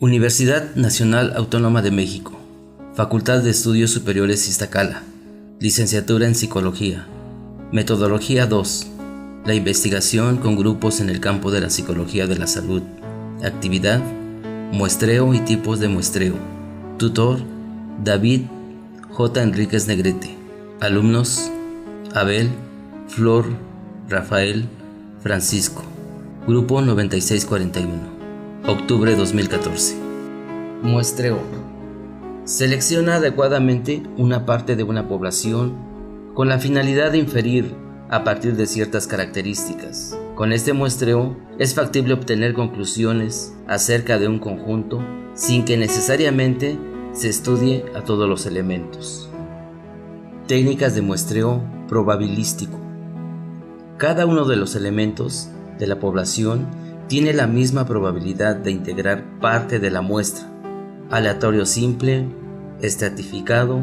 Universidad Nacional Autónoma de México, Facultad de Estudios Superiores Iztacala, Licenciatura en Psicología. Metodología 2. La investigación con grupos en el campo de la psicología de la salud. Actividad: muestreo y tipos de muestreo. Tutor: David J. Enríquez Negrete. Alumnos: Abel, Flor, Rafael, Francisco. Grupo 9641. Octubre 2014. Muestreo: selecciona adecuadamente una parte de una población con la finalidad de inferir a partir de ciertas características. Con este muestreo es factible obtener conclusiones acerca de un conjunto sin que necesariamente se estudie a todos los elementos. Técnicas de muestreo probabilístico. Cada uno de los elementos de la población tiene la misma probabilidad de integrar parte de la muestra: aleatorio simple, estratificado,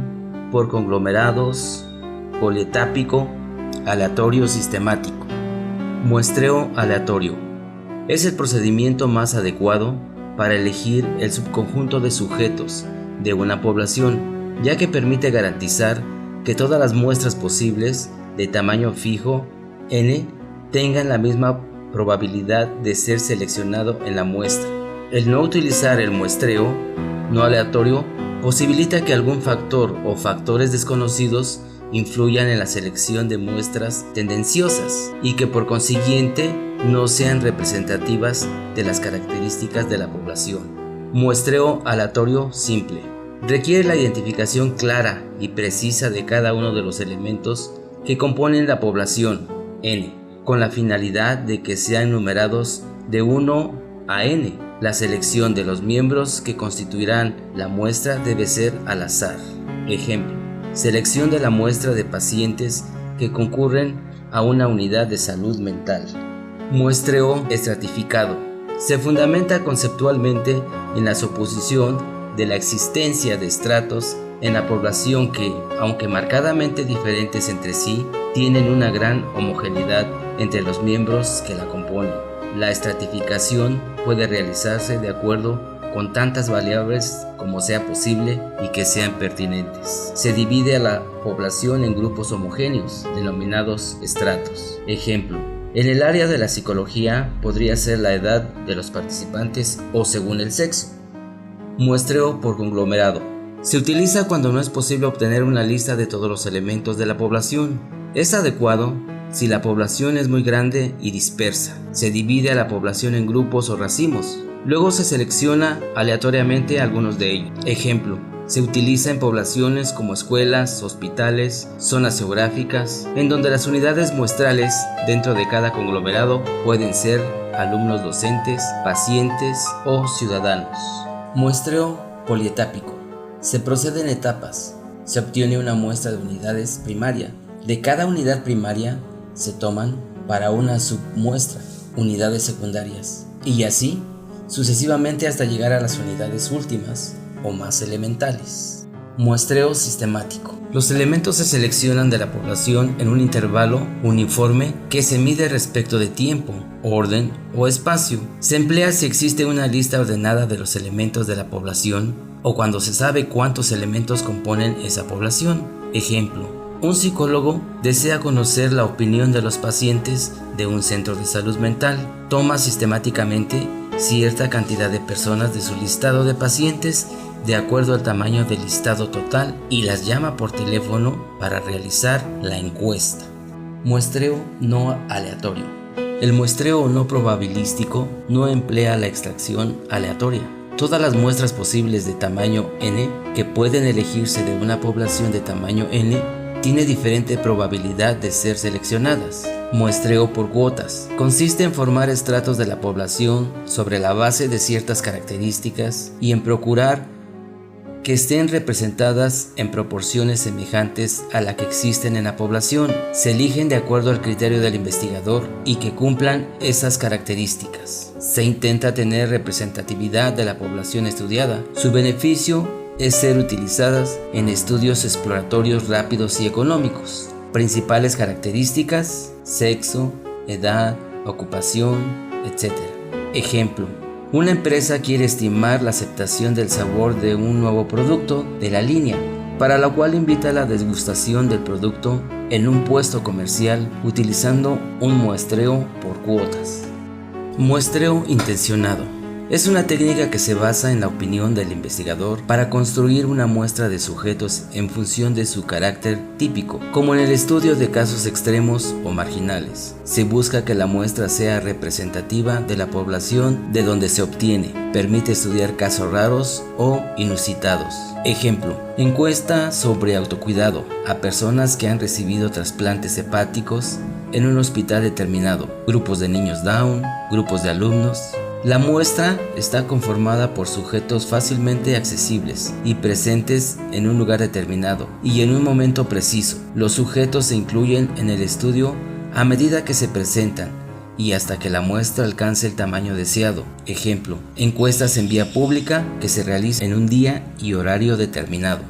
por conglomerados, polietápico, aleatorio sistemático. Muestreo aleatorio es el procedimiento más adecuado para elegir el subconjunto de sujetos de una población, ya que permite garantizar que todas las muestras posibles de tamaño fijo n tengan la misma probabilidad de ser seleccionado en la muestra. El no utilizar el muestreo no aleatorio posibilita que algún factor o factores desconocidos influyan en la selección de muestras tendenciosas y que por consiguiente no sean representativas de las características de la población. Muestreo aleatorio simple requiere la identificación clara y precisa de cada uno de los elementos que componen la población n, con la finalidad de que sean numerados de 1 a n. La selección de los miembros que constituirán la muestra debe ser al azar. Ejemplo: selección de la muestra de pacientes que concurren a una unidad de salud mental. Muestreo estratificado se fundamenta conceptualmente en la suposición de la existencia de estratos en la población que, aunque marcadamente diferentes entre sí, tienen una gran homogeneidad entre los miembros que la componen. La estratificación puede realizarse de acuerdo con tantas variables como sea posible y que sean pertinentes. Se divide a la población en grupos homogéneos, denominados estratos. Ejemplo: en el área de la psicología podría ser la edad de los participantes o según el sexo. Muestreo por conglomerado se utiliza cuando no es posible obtener una lista de todos los elementos de la población. Es adecuado si la población es muy grande y dispersa. Se divide a la población en grupos o racimos. Luego se selecciona aleatoriamente algunos de ellos. Ejemplo: se utiliza en poblaciones como escuelas, hospitales, zonas geográficas, en donde las unidades muestrales dentro de cada conglomerado pueden ser alumnos docentes, pacientes o ciudadanos. Muestreo polietápico. Se procede en etapas. Se obtiene una muestra de unidades primaria. De cada unidad primaria se toman para una submuestra unidades secundarias, y así sucesivamente hasta llegar a las unidades últimas o más elementales. Muestreo sistemático. Los elementos se seleccionan de la población en un intervalo uniforme que se mide respecto de tiempo, orden o espacio. Se emplea si existe una lista ordenada de los elementos de la población o cuando se sabe cuántos elementos componen esa población. Ejemplo: un psicólogo desea conocer la opinión de los pacientes de un centro de salud mental. Toma sistemáticamente cierta cantidad de personas de su listado de pacientes de acuerdo al tamaño del listado total y las llama por teléfono para realizar la encuesta. Muestreo no aleatorio. El muestreo no probabilístico no emplea la extracción aleatoria. Todas las muestras posibles de tamaño n que pueden elegirse de una población de tamaño n tiene diferente probabilidad de ser seleccionadas. Muestreo por cuotas. Consiste en formar estratos de la población sobre la base de ciertas características y en procurar que estén representadas en proporciones semejantes a la que existen en la población. Se eligen de acuerdo al criterio del investigador y que cumplan esas características. Se intenta tener representatividad de la población estudiada. Su beneficio es ser utilizadas en estudios exploratorios rápidos y económicos. Principales características: sexo, edad, ocupación, etc. Ejemplo: Una empresa quiere estimar la aceptación del sabor de un nuevo producto de la línea, para lo cual invita a la degustación del producto en un puesto comercial utilizando un muestreo por cuotas. Muestreo intencionado. Es una técnica que se basa en la opinión del investigador para construir una muestra de sujetos en función de su carácter típico, como en el estudio de casos extremos o marginales. Se busca que la muestra sea representativa de la población de donde se obtiene. Permite estudiar casos raros o inusitados. Ejemplo, encuesta sobre autocuidado a personas que han recibido trasplantes hepáticos en un hospital determinado, grupos de niños Down, grupos de alumnos. La muestra está conformada por sujetos fácilmente accesibles y presentes en un lugar determinado y en un momento preciso. Los sujetos se incluyen en el estudio a medida que se presentan y hasta que la muestra alcance el tamaño deseado. Ejemplo, encuestas en vía pública que se realizan en un día y horario determinado.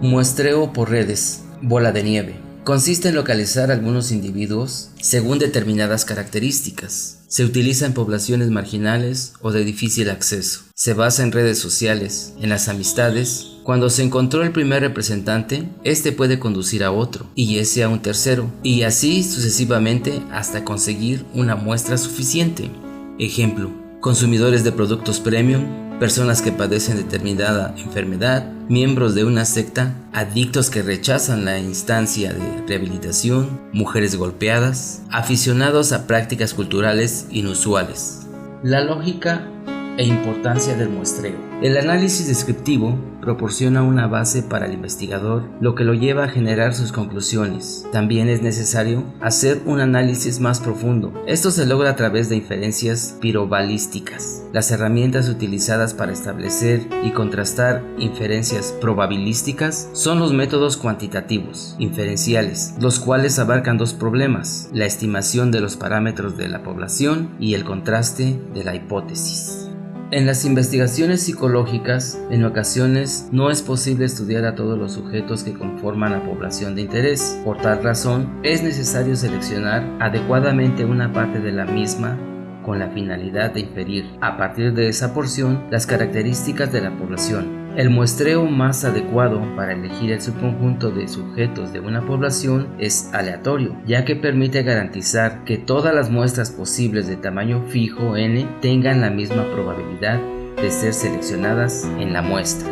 Muestreo por redes, bola de nieve. Consiste en localizar algunos individuos según determinadas características. Se utiliza en poblaciones marginales o de difícil acceso. Se basa en redes sociales, en las amistades. Cuando se encontró el primer representante, este puede conducir a otro, y ese a un tercero, y así sucesivamente hasta conseguir una muestra suficiente. Ejemplo, consumidores de productos premium, personas que padecen determinada enfermedad, miembros de una secta, adictos que rechazan la instancia de rehabilitación, mujeres golpeadas, aficionados a prácticas culturales inusuales. La lógica e importancia del muestreo. El análisis descriptivo proporciona una base para el investigador, lo que lo lleva a generar sus conclusiones. También es necesario hacer un análisis más profundo. Esto se logra a través de inferencias pirobalísticas. Las herramientas utilizadas para establecer y contrastar inferencias probabilísticas son los métodos cuantitativos, inferenciales, los cuales abarcan dos problemas: la estimación de los parámetros de la población y el contraste de la hipótesis. En las investigaciones psicológicas, en ocasiones no es posible estudiar a todos los sujetos que conforman la población de interés. Por tal razón, es necesario seleccionar adecuadamente una parte de la misma con la finalidad de inferir, a partir de esa porción, las características de la población. El muestreo más adecuado para elegir el subconjunto de sujetos de una población es aleatorio, ya que permite garantizar que todas las muestras posibles de tamaño fijo n tengan la misma probabilidad de ser seleccionadas en la muestra.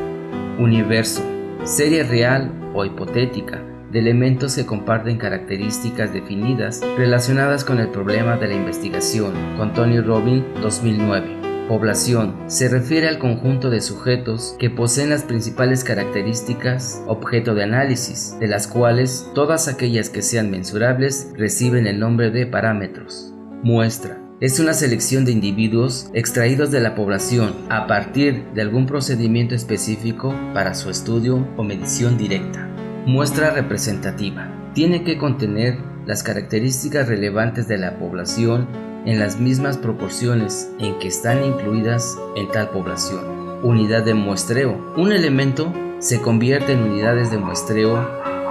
Universo, serie real o hipotética de elementos que comparten características definidas relacionadas con el problema de la investigación, con Tony Robbins, 2009. Población se refiere al conjunto de sujetos que poseen las principales características objeto de análisis, de las cuales todas aquellas que sean mensurables reciben el nombre de parámetros. Muestra es una selección de individuos extraídos de la población a partir de algún procedimiento específico para su estudio o medición directa. Muestra representativa tiene que contener las características relevantes de la población en las mismas proporciones en que están incluidas en tal población. Unidad de muestreo. Un elemento se convierte en unidades de muestreo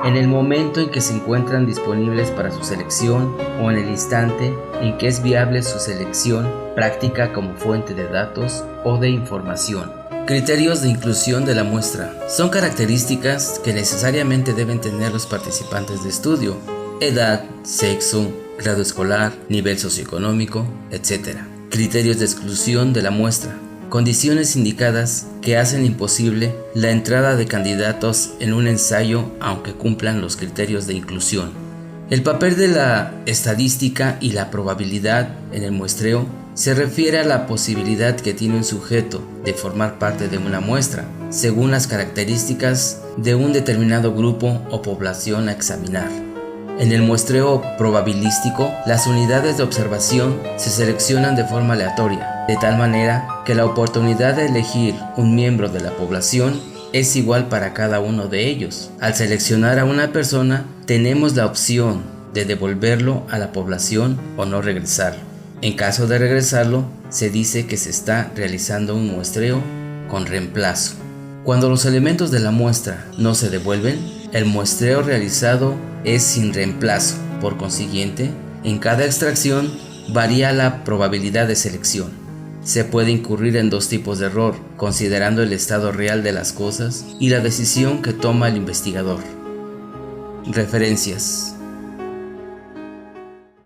en el momento en que se encuentran disponibles para su selección o en el instante en que es viable su selección práctica como fuente de datos o de información. Criterios de inclusión de la muestra. Son características que necesariamente deben tener los participantes de estudio: edad, sexo, grado escolar, nivel socioeconómico, etc. Criterios de exclusión de la muestra. Condiciones indicadas que hacen imposible la entrada de candidatos en un ensayo aunque cumplan los criterios de inclusión. El papel de la estadística y la probabilidad en el muestreo se refiere a la posibilidad que tiene un sujeto de formar parte de una muestra, según las características de un determinado grupo o población a examinar. En el muestreo probabilístico, las unidades de observación se seleccionan de forma aleatoria, de tal manera que la oportunidad de elegir un miembro de la población es igual para cada uno de ellos. Al seleccionar a una persona, tenemos la opción de devolverlo a la población o no regresarlo. En caso de regresarlo, se dice que se está realizando un muestreo con reemplazo. Cuando los elementos de la muestra no se devuelven, el muestreo realizado es sin reemplazo. Por consiguiente, en cada extracción varía la probabilidad de selección. Se puede incurrir en dos tipos de error, considerando el estado real de las cosas y la decisión que toma el investigador. Referencias: